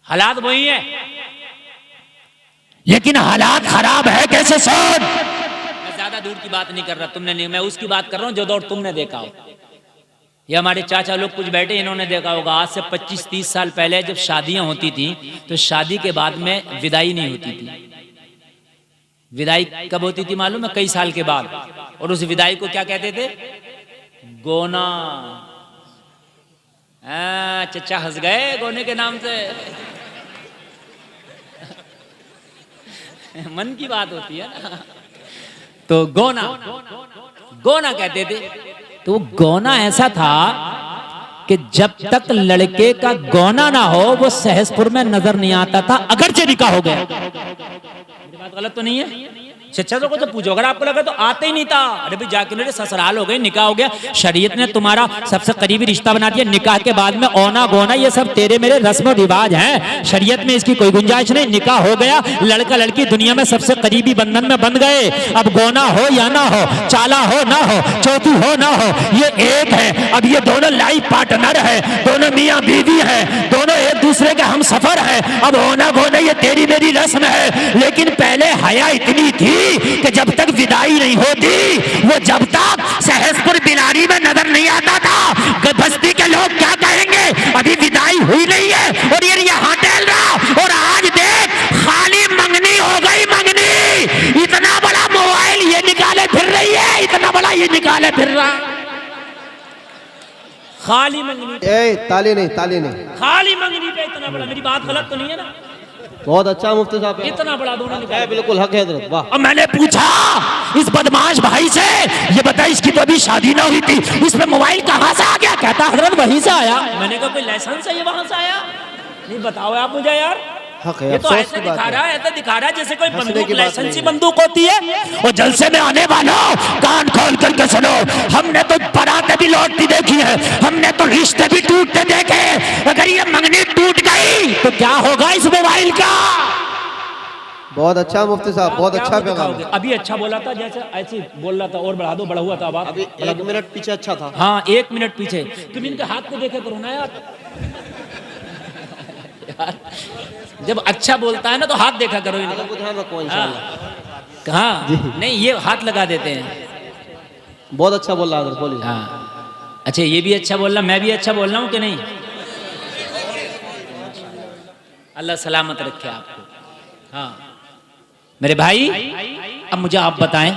हालात वही है, लेकिन हालात खराब है कैसे सोच। मैं ज्यादा दूर की बात नहीं कर रहा, तुमने नहीं, मैं उसकी बात कर रहा हूँ जो दौर तुमने देखा हो। ये हमारे चाचा लोग कुछ बैठे, इन्होंने देखा होगा आज से 25-30 साल पहले जब शादियां होती थी तो शादी के बाद में विदाई नहीं होती थी। विदाई कब होती थी मालूम है? कई साल के बाद। और उस विदाई को क्या कहते थे? गोना। चचा हंस गए गोने के नाम से। मन की बात होती है ना। तो गोना, गोना कहते थे। तो गोना ऐसा था कि जब तक लड़के का गोना ना हो वो सहसपुर में नजर नहीं आता था, अगरचे निकाह हो गया। मेरी बात गलत तो नहीं है? चचा को तो पूछो, अगर आपको लगा तो आते ही नहीं था। अरे भाई जाके मेरे ससुराल हो गए, निकाह हो गया, शरीयत ने तुम्हारा सबसे करीबी रिश्ता बना दिया। निकाह के बाद में ओना गोना ये सब तेरे मेरे रस्म रिवाज हैं, शरीयत में इसकी कोई गुंजाइश नहीं। निकाह हो गया, लड़का लड़की दुनिया में सबसे करीबी बंधन में बंध गए। अब गोना हो या ना हो, चाला हो ना हो, चौथी हो ना हो, ये एक है। अब ये दोनों लाइफ पार्टनर है, दोनों मियाँ बीवी है, दोनों एक दूसरे के हम सफर है। अब ओना गोना ये तेरी मेरी रस्म है। लेकिन पहले हया इतनी थी कि जब तक विदाई नहीं होती, वो जब तक सहसपुर बिलारी में नजर नहीं आता था, बस्ती के लोग क्या कहेंगे, अभी विदाई हुई नहीं है और ये यहाँ टहल रहा। और आज देख खाली मंगनी हो गई, मंगनी। इतना बड़ा मोबाइल ये निकाले फिर रही है, इतना बड़ा ये निकाले फिर रहा, खाली मंगनी। ताली नहीं, ताली नहीं, खाली मंगनी पे इतना बड़ा। मेरी बात गलत तो नहीं है ना? बहुत अच्छा मुफ्ती साहब, इतना बड़ा दोनों निकाले। बिल्कुल हक है हजरत, वाह। अब मैंने पूछा इस बदमाश भाई से, ये बता इसकी तो अभी शादी ना हुई थी, इसमें मोबाइल कहाँ से आ गया? कहता हजरत वहीं से आया। मैंने कहा कोई लाइसेंस है ये वहां से आया? नहीं बताओ आप मुझे यार। हक है, ये तो अफसोस ऐसे की बात दिखा है। रहा है, ऐसे दिखा रहा है जैसे कोई हंसने बंदूक, की बात लाइसेंसी नहीं है। बंदूक होती है। और जलसे में आने वालों कान खोल करके सुनो, हमने तो बारातें भी लौटती देखी है, हमने तो रिश्ते भी टूटते देखे। अगर ये मंगनी टूट गई तो क्या होगा इस मोबाइल का? बहुत अच्छा मुफ्ती साहब, बहुत क्या अच्छा दिखाओगे? पैगाम है। अभी अच्छा बोला था, जैसे ऐसे बोल रहा था और बढ़ा दो, बढ़ा हुआ था बात। अभी 1 मिनट पीछे अच्छा था। हाँ 1 मिनट पीछे। तुम इनके हाथ को देखे करो ना यार। यार जब अच्छा बोलता है ना तो हाथ देखा करो इनका। को ध्यान रखो इंशाल्लाह। कहाँ नहीं, ये हाथ लगा देते हैं। बहुत अच्छा बोल रहा है हजरत, बोलिए। हाँ अच्छा, ये भी अच्छा बोल रहा, मैं भी अच्छा बोल रहा हूँ कि नहीं? अल्लाह सलामत रखे आपको। हाँ मेरे भाई, अब मुझे आप बताएं,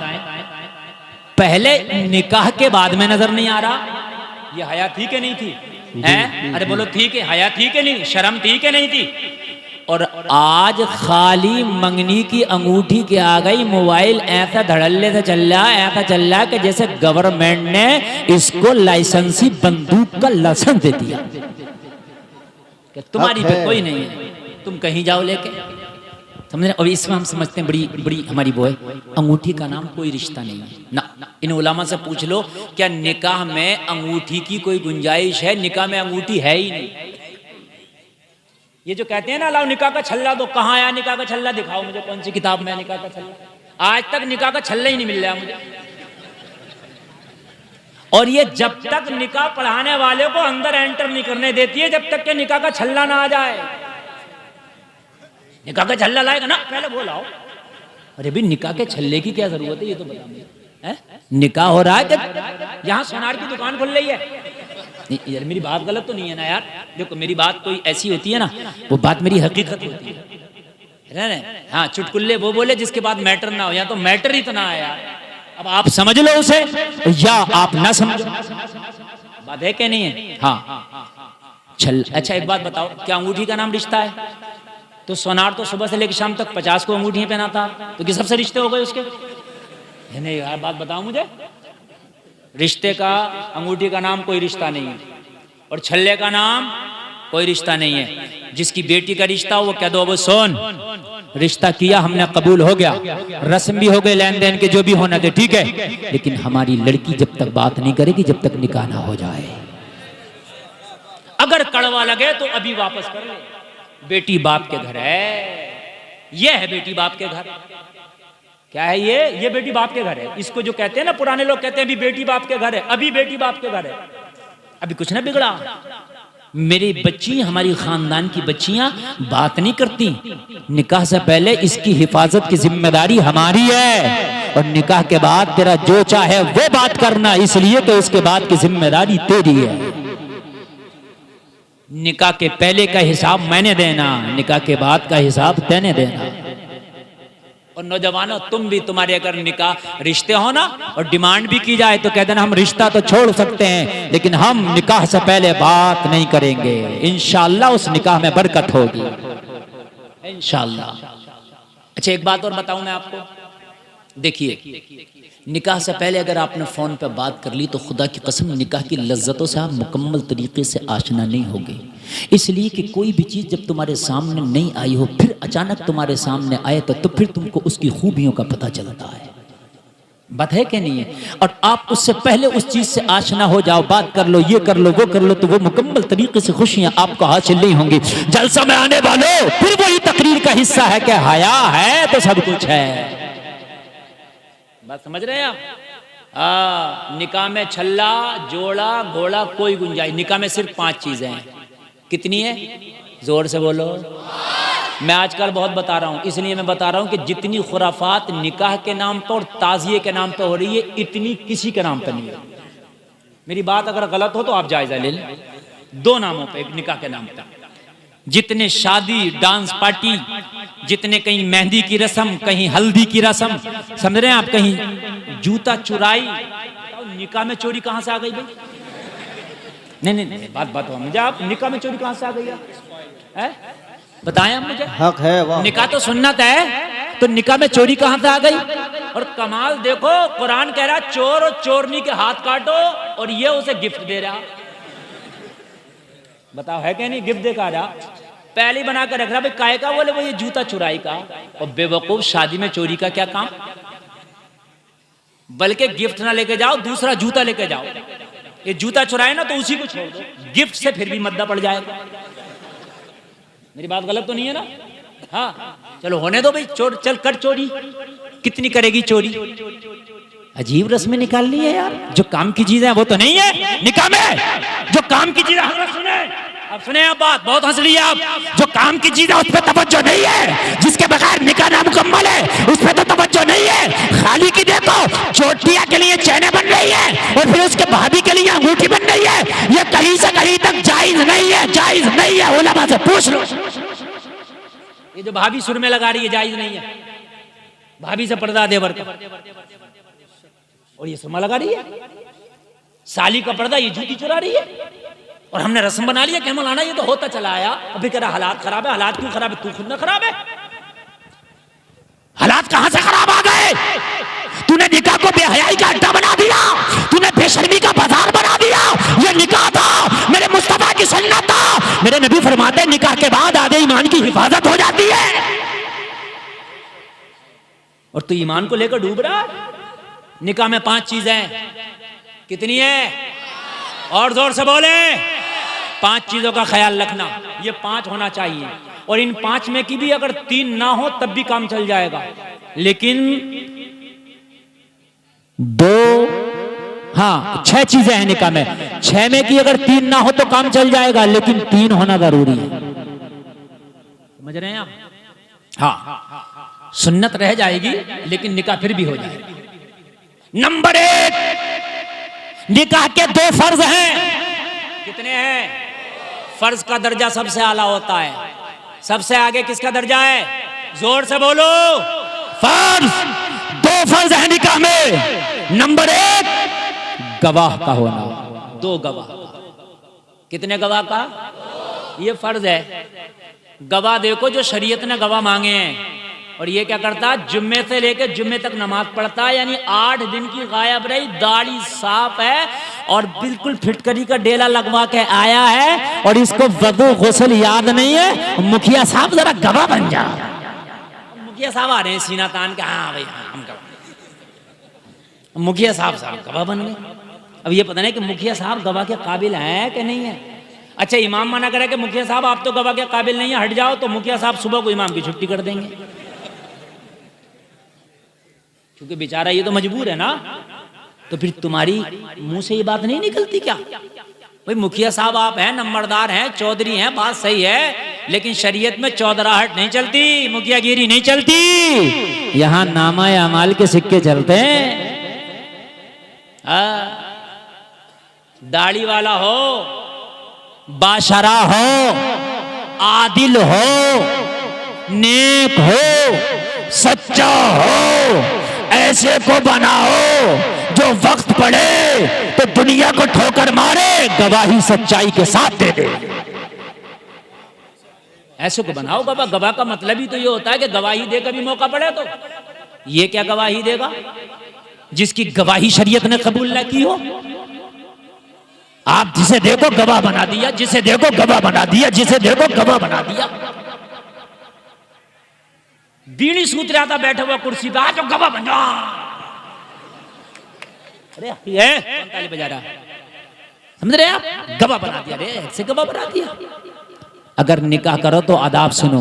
पहले निकाह के बाद में नजर नहीं आ रहा, ये हया थी कि नहीं थी? हैं? अरे बोलो थी कि हया थी कि नहीं, शर्म थी कि नहीं थी? और आज खाली मंगनी की अंगूठी के आ गई, मोबाइल ऐसा धड़ल्ले से चल रहा है, ऐसा चल रहा है कि जैसे गवर्नमेंट ने इसको लाइसेंसी बंदूक का लाइसेंस दे दिया कि तुम्हारी पे कोई नहीं है, तुम कहीं जाओ लेके। समझ रहे? और इसमें हम समझते हैं बड़ी बड़ी हमारी वो है, अंगूठी का नाम कोई रिश्ता नहीं है ना। इन उलामा से पूछ लो, क्या निकाह में अंगूठी की कोई गुंजाइश है? निकाह में अंगूठी है ही नहीं। ये जो कहते हैं ना लाओ निकाह का छल्ला दो, कहाँ आया निकाह का छल्ला? दिखाओ मुझे कौन सी किताब में निकाह का छल्ला। आज तक निकाह का छल्ला ही नहीं मिल रहा मुझे। और ये जब तक निकाह पढ़ाने वाले को अंदर एंटर नहीं करने देती है, जब तक के निकाह का छल्ला ना आ जाए। निकाह का छल्ला लाएगा ना, पहले वो लाओ। अरे भाई निकाह के छल्ले की क्या जरूरत है, ये तो बता मुझे। निकाह हो रहा है कि यहाँ सोनार की दुकान खुल रही है? नहीं यार मेरी बात गलत तो नहीं है ना यार। देखो मेरी बात कोई ऐसी होती है ना, वो बात मेरी हकीकत होती है ना। हाँ चुटकुल्ले वो बोले जिसके बाद मैटर ना हो, या तो मैटर इतना है यार। अब आप समझ लो उसे या आप ना समझो, बात है कि नहीं है? हाँ छल। अच्छा एक बात बताओ, क्या अंगूठी का नाम रिश्ता है? तो सोनार तो सुबह से लेकर शाम तक 50 को अंगूठियां पहनाता, तो किस सबसे रिश्ते हो गए उसके? नहीं यार बात बताओ मुझे। रिश्ते का, अंगूठी का नाम कोई रिश्ता नहीं है, और छल्ले का नाम कोई रिश्ता नहीं है। जिसकी बेटी का रिश्ता हो वो कह दो अब सोन रिश्ता किया हमने, कबूल हो गया, रस्म भी हो गए, लेन देन के जो भी होना थे ठीक है। लेकिन हमारी लड़की जब तक बात नहीं करेगी, जब तक निकाह ना हो जाए। अगर कड़वा लगे तो अभी वापस कर ले। बेटी बाप के घर है, ये है बेटी बाप के घर। क्या है ये बेटी बाप के घर है। इसको जो कहते हैं ना पुराने लोग कहते हैं अभी बेटी बाप के घर है, अभी बेटी बाप के घर है, अभी कुछ ना बिगड़ा। मेरी बच्ची, हमारी खानदान की बच्चियां बात नहीं करती। निकाह से पहले इसकी हिफाजत की जिम्मेदारी हमारी है, और निकाह के बाद तेरा जो चाहे वो बात करना, इसलिए तो उसके बाद की जिम्मेदारी तेरी है। निकाह के पहले का हिसाब मैंने देना, निकाह के बाद का हिसाब तैने देना। और नौजवानों, तुम भी, तुम्हारे अगर निकाह रिश्ते हो ना और डिमांड भी की जाए तो कह देना हम रिश्ता तो छोड़ सकते हैं, लेकिन हम निकाह से पहले बात नहीं करेंगे। इंशाअल्लाह उस निकाह में बरकत होगी, इंशाअल्लाह। अच्छा, एक बात और बताऊं मैं आपको। देखिए, निकाह से पहले अगर आपने फोन पर बात कर ली तो खुदा की कसम निकाह की लज्जतों से आप मुकम्मल तरीके से आशना नहीं होगे। इसलिए कि कोई भी चीज़ जब तुम्हारे सामने नहीं आई हो, फिर अचानक तुम्हारे सामने आए तो फिर तुमको उसकी खूबियों का पता चलता है। बात है कि नहीं है? और आप उससे पहले उस चीज़ से आशना हो जाओ, बात कर लो, ये कर लो, वो कर लो, तो वो मुकम्मल तरीके से खुशियाँ आपको हासिल नहीं होंगी। जलसा में आने वालों, फिर वही तकरीर का हिस्सा है कि हया है तो सब कुछ है। बात समझ रहे हैं आप? निकाह में छल्ला, जोड़ा, घोड़ा कोई गुंजाइश, निकाह में सिर्फ 5 चीजें हैं। कितनी है? जोर से बोलो। मैं आजकल बहुत बता रहा हूं, इसलिए मैं बता रहा हूं कि जितनी खुराफात निकाह के नाम पर और ताजिए के नाम पर हो रही है, इतनी किसी के नाम पर नहीं है। मेरी बात अगर गलत हो तो आप जायजा ले लें। 2 नामों पर, एक निकाह के नाम पर। जितने शादी, डांस पार्टी, जितने कहीं मेहंदी की रस्म, कहीं हल्दी की रस्म, समझ रहे हैं आप, कहीं जूता चुराई। निकाह में चोरी कहां से आ गई भाई? नहीं, बात हो मुझे, आप निकाह में चोरी कहां से आ गई है? बताएं आप मुझे। हक है, वाह। निकाह तो सुन्नत है, तो निकाह में चोरी कहां से आ गई? और कमाल देखो, कुरान कह रहा चोर और चोरनी के हाथ काटो, और ये उसे गिफ्ट दे रहा। बताओ है क्या? नहीं, गिफ्ट देखा रहा, पहले ही बना कर रख रहा। भाई काय का? बोले वो ये जूता चुराई का। और बेवकूफ, शादी में चोरी का क्या काम? बल्कि गिफ्ट ना लेके जाओ, दूसरा जूता लेके जाओ। ये जूता चुराए ना तो उसी को छोड़ दो, गिफ्ट से फिर भी मद्दा पड़ जाएगा। मेरी बात गलत तो नहीं है ना? हाँ, चलो होने दो भाई, चोर चल कर चोरी। कितनी करेगी चोरी? अजीब रस्में निकालनी है यार। जो काम की चीज है वो तो नहीं है निकाह में। जो काम की चीज है, हजरत सुने, अब सुने आप बात, बहुत हंस रही है आप। जो काम की चीज है उस पर तवज्जो नहीं है, जिसके बगैर निकाह नामुकम्मल है उस पर तो तवज्जो नहीं है। खाली की देखो, चोटिया के लिए चैने बन रही है और फिर उसके भाभी के लिए अंगूठी बन रही है। ये कहीं से कहीं तक जायज नहीं है, जायज नहीं है। उलमा से पूछ लो। ये जो भाभी सुर में लगा रही है, जायज नहीं है। भाभी से पर्दा देवर का, और ये सुरमा लगा रही है। साली का पर्दा, ये जूती चुरा रही है। और हमने रस्म बना लिया कि मौलाना ये तो होता चला आया। अभी कह रहा हालात खराब है। हालात क्यों खराब है? तू खुद ना खराब है। हालात कहां से खराब आ गए? तूने निकाह को बेहयाई का अड्डा बना दिया, तूने बेशर्मी का बाजार बना दिया। ये निकाह था, मेरे मुस्तफा की सुन्नत था। मेरे नबी फरमाते निकाह के बाद आधे ईमान की हिफाजत हो जाती है। और तू ईमान को लेकर डूब रहा। निकाह में 5 चीजें। कितनी है? और जोर से बोले। 5 चीजों का ख्याल रखना, ये 5 होना चाहिए। और इन 5 में की भी अगर 3 ना हो तब भी काम चल जाएगा, लेकिन 2, हाँ 6 चीजें हैं निकाह में। 6 में की अगर 3 ना हो तो काम चल जाएगा, लेकिन 3 होना जरूरी है। समझ रहे हैं आप? हाँ, सुन्नत रह जाएगी लेकिन निकाह फिर भी हो जाएगा। नंबर 1, निकाह के 2 फर्ज हैं। कितने हैं? फर्ज का दर्जा सबसे आला होता है। सबसे आगे किसका दर्जा है? जोर से बोलो। फर्ज, 2 फर्ज हैं निकाह में। नंबर 1, गवाह का होना। 2 गवाह। कितने गवाह का? ये फर्ज है। गवाह देखो जो शरीयत ने गवाह मांगे हैं, और ये क्या करता है? जुम्मे से लेकर जुम्मे तक नमाज पढ़ता है, यानी 8 दिन की गायब रही, दाढ़ी साफ है और बिल्कुल फिटकरी का डेला लगवा के आया है, और इसको वजू गुस्ल याद नहीं है। मुखिया साहब जरा गवाह बन जा। मुखिया साहब आ रहे हैं सीना तान के, हाँ भाई हाँ हम गवाह। मुखिया साहब गवाह बन गए। अब ये पता नहीं कि मुखिया साहब गवाह के काबिल है कि नहीं है। अच्छा, इमाम मना करे कि मुखिया साहब आप तो गवाह के काबिल नहीं है, हट जाओ, तो मुखिया साहब सुबह को इमाम की छुट्टी कर देंगे, क्योंकि बेचारा ये तो मजबूर है ना। तो फिर तुम्हारी मुंह से ये बात नहीं निकलती क्या भाई मुखिया साहब आप हैं, नंबरदार हैं, चौधरी हैं, बात सही है, लेकिन शरीयत में चौधराहट नहीं चलती, मुखियागिरी नहीं चलती। यहां नामा अमाल के सिक्के चलते हैं। दाढ़ी वाला हो, बाशरा हो, आदिल हो, नेक हो, सच्चा हो, ऐसे को बनाओ जो वक्त पड़े तो दुनिया को ठोकर मारे, गवाही सच्चाई के साथ दे दे। ऐसे को बनाओ गवाह। गवाह का मतलब ही तो ये होता है कि गवाही दे कभी मौका पड़े तो। ये क्या गवाही देगा जिसकी गवाही शरीयत ने कबूल न की हो? आप जिसे देखो गवाह बना दिया, जिसे देखो गवाह बना दिया, जिसे देखो गवाह बना दिया। बीड़ी सूत रहा था बैठा हुआ कुर्सी पे, आज गवाह बन जा। अरे ये कौन ताली बजा रहा? समझ रहे आप? गवाह बना दिया रे, ऐसे गवाह बना दिया। अगर निकाह करो तो आदाब सुनो।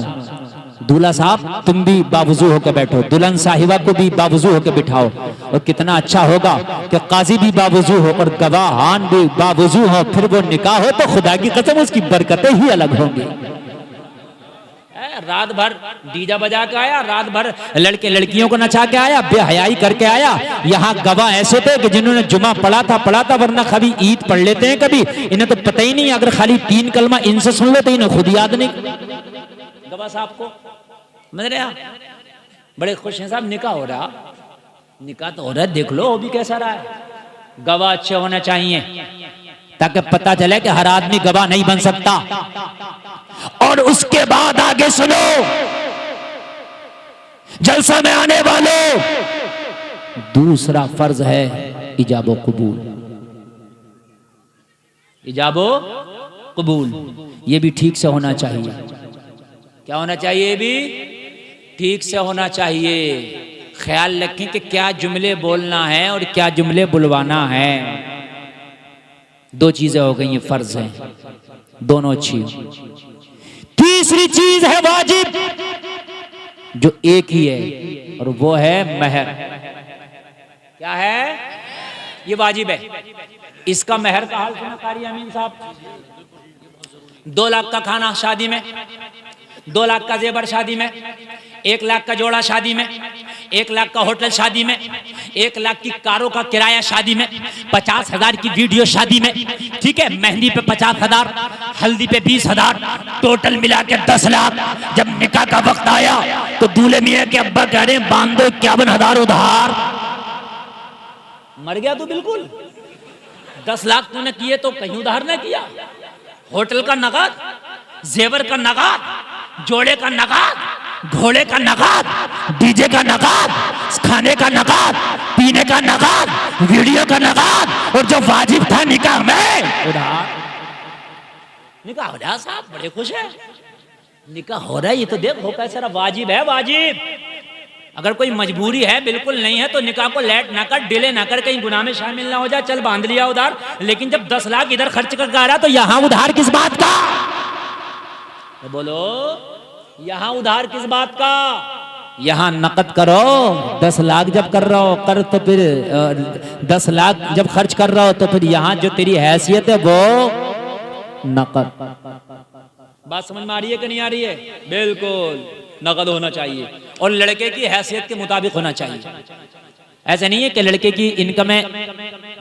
दूल्हा साहब तुम भी बावजू होकर बैठो, दुल्हन साहिबा को भी बावजू होकर बिठाओ। और कितना अच्छा होगा कि काजी भी बावजू हो और गवाहान भी बावजू हो, फिर वो निकाह हो तो खुदा की कसम उसकी बरकतें ही अलग होंगी। रात भर डीजा बजा के आया, रात भर लड़के लड़कियों को नचा के आया, बेहयाई करके आया। यहाँ गवाह ऐसे थे कि जिन्होंने जुमा पढ़ा था, वरना कभी ईद पढ़ लेते हैं कभी, इन्हें तो पता ही नहीं। अगर खाली 3 कलमा इनसे सुन लो तो इन्हें खुद याद नहीं। गवाह साहब को समझ रहे आप? बड़े खुश हैं साहब, निकाह हो रहा। निकाह तो हो रहा है, देख लो वो भी कैसा रहा है। गवाह अच्छे होना चाहिए ताकि पता चले कि हर आदमी गवाह नहीं बन सकता। और उसके बाद आगे सुनो, जलसा में आने वालों, दूसरा फर्ज है इजाबो कबूल। इजाबो कबूल ये भी ठीक से होना चाहिए। क्या होना चाहिए? ये भी ठीक से होना चाहिए। ख्याल रखें कि क्या जुमले बोलना है और क्या जुमले बुलवाना है। 2 चीजें हो गई, ये फर्ज हैं, दोनों अच्छी। तीसरी चीज है वाजिब, जो एक ही है और वो है महर। क्या है? ये वाजिब है। इसका महर का हाल सुना कारी अमीन साहब। 2 लाख का खाना शादी में, 2 लाख का जेवर शादी में, 1 लाख का जोड़ा शादी में, 1 लाख का होटल शादी में, 1 लाख की कारों का किराया शादी में, 50,000 की वीडियो शादी में, ठीक है, मेहंदी पे 50,000, हल्दी पे 20,000, टोटल मिला के 10 लाख। जब निकाह का वक्त आया तो दूल्हे मियां के अब्बा कह रहे हैं बांध दो 51,000 उधार। मर गया तू बिल्कुल। 10 लाख तूने किए तो कहीं उधार ना किया। होटल का नगद, जेवर का नगद, जोड़े का नगद, घोड़े का नगद, डीजे का नगद, खाने का नगद, पीने का नगद, वीडियो का नगद, और जो वाजिब था निकाह में उधार। निकाह हो रहा साहब, बड़े खुश है। निकाह हो रहा है, ये तो देखो कैसा वाजिब है। वाजिब अगर कोई मजबूरी है, बिल्कुल नहीं है, तो निकाह को लेट ना कर, डिले ना कर, कहीं गुनाह में शामिल ना हो जाए, चल बांध लिया उधार। लेकिन जब 10 लाख इधर खर्च करके आ रहा तो यहाँ उधार किस बात का? तो बोलो यहाँ उधार किस बात का? यहाँ नकद करो। 10 लाख जब कर रहा हो कर, तो फिर 10 लाख जब खर्च कर रहा हो तो फिर यहाँ जो तेरी हैसियत है वो नकद। बात समझ में आ रही है कि नहीं आ रही है? बिल्कुल नकद होना चाहिए और लड़के की हैसियत के मुताबिक होना चाहिए। ऐसा नहीं है कि लड़के की इनकम है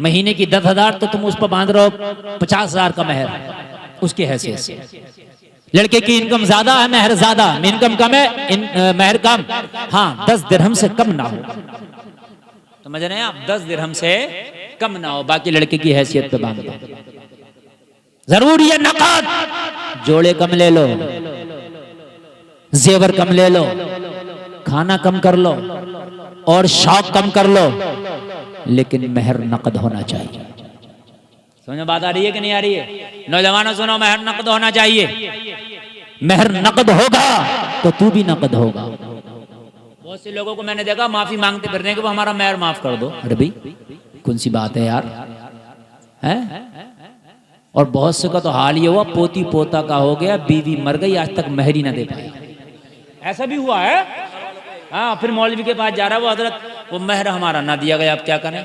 महीने की 10,000 तो तुम उस पर बांध रहे हो 50,000 का महर उसकी हैसियत से। लड़के की इनकम ज्यादा है, महर ज्यादा, इनकम कम है, महर कम। हाँ, 10 दिरहम से कम ना हो, समझ रहे हैं आप? 10 दिरहम से कम ना हो, बाकी लड़के की हैसियत पे बांध दो। जरूर ये नकद, जोड़े कम ले लो, जेवर कम ले लो, खाना कम कर लो और शौक कम कर लो, लेकिन महर नकद होना चाहिए। समझ में बात आ रही है कि नहीं आ रही है? नौजवानों सुनो, महर नकद होना चाहिए। महर नकद होगा तो तू भी नकद होगा। बहुत से लोगों को मैंने देखा माफी मांगते फिरने कि वो हमारा महर माफ कर दो। अरे भाई कौन सी बात है यार, है? और बहुत से का तो हाल ये हुआ, पोती पोता का हो गया, बीवी मर गई, आज तक महर ही ना दे पाया। ऐसा भी हुआ है। हाँ, फिर मौलवी के पास जा रहा है वो, हजरत वो महर हमारा ना दिया गया, अब क्या करें?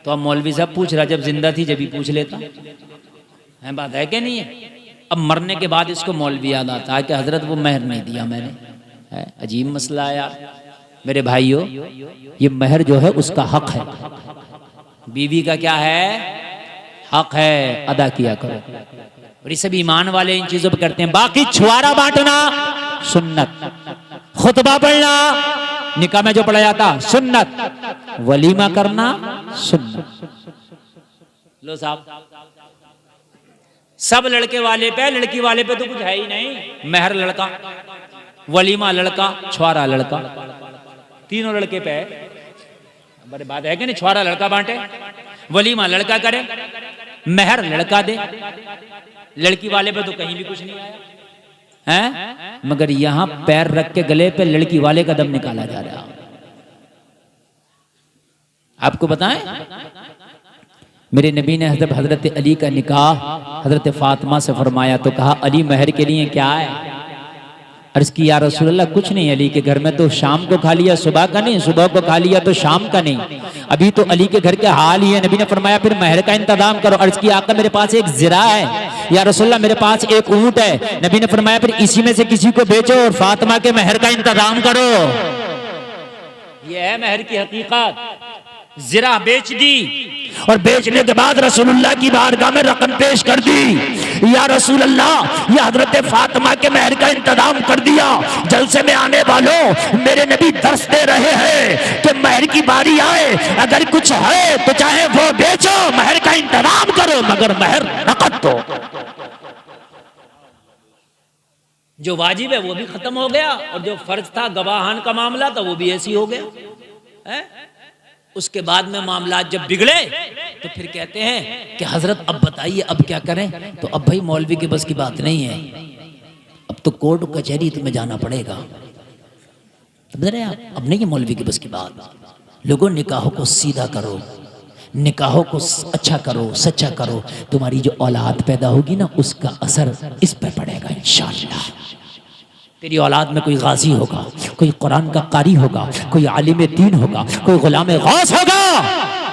तो अब मौलवी साहब पूछ रहा, जब जिंदा थी जब ही पूछ लेता। है, बात है कि नहीं है? अब मरने के बाद इसको मौलवी याद आता है कि हजरत वो महर नहीं दिया मैंने। है अजीब मसला है यार। मेरे भाइयों, ये महर जो है उसका हक है, बीवी का क्या है? हक है, अदा किया करो। और ये सब ईमान वाले इन चीजों पर करते हैं। बाकी छुआरा बांटना सुन्नत, खुतबा पढ़ना निकाह में जो पढ़ा जाता सुन्नत, वलीमा करना सुन्नत। लो साहब, सब लड़के वाले पे, लड़की वाले पे तो कुछ है ही नहीं। महर लड़का, वलीमा लड़का, छुआरा लड़का, तीनों लड़के पे है। बड़े बात है कि नहीं? छुआरा लड़का बांटे, वलीमा लड़का करे, महर लड़का दे। लड़की वाले पे तो कहीं भी कुछ नहीं आया है, मगर यहां पैर रख के गले पे लड़की वाले का दम निकाला जा रहा है। आपको बताएं, मेरे नबी ने हजरत अली का निकाह हजरत फातिमा से फरमाया तो कहा अली महर के लिए क्या है? अर्ज की या रसूल अल्लाह कुछ नहीं, अली के घर में तो शाम को खा लिया, सुबह का नहीं, सुबह को खा लिया तो शाम का नहीं, अभी तो अली के घर के हाल ही है। नबी ने फरमाया फिर महर का इंतजाम करो। अर्ज की आका मेरे पास एक जिरा है या रसूल अल्लाह, मेरे पास एक ऊंट है। नबी ने फरमाया फिर इसी में से किसी को बेचो और फातिमा के महर का इंतजाम करो। यह है महर की हकीकत। जिरा बेच दी और बेचने के बाद रसूलुल्लाह की बारगाह में रकम पेश कर दी। या रसूल अल्लाह, ये हजरत फातिमा के महर का इंतजाम कर दिया। जलसे में आने वालों, मेरे नबी दर्श दे रहे हैं कि महर की बारी आए, अगर कुछ है तो चाहे वो बेचो, महर का इंतजाम करो, मगर महर नकद दो। जो वाजिब है वो भी खत्म हो गया और जो फर्ज था गवाहान का मामला था वो भी ऐसी हो गया है? उसके बाद में मामला जब बिगड़े तो फिर कहते हैं कि हजरत अब बताइए अब क्या करें? तो अब भाई मौलवी के बस की बात नहीं है, अब तो कोर्ट कचहरी तुम्हें जाना पड़ेगा। समझ रहे आप? अब नहीं है मौलवी के बस की बात। लोगों, निकाहों को सीधा करो, निकाहों को अच्छा करो, सच्चा करो। तुम्हारी जो औलाद पैदा होगी ना, उसका असर इस पर पड़ेगा इंशाअल्लाह। तेरी औलाद में कोई गाजी होगा, कोई कुरान का कारी होगा, कोई आलिम दीन होगा, कोई गुलाम गौस होगा,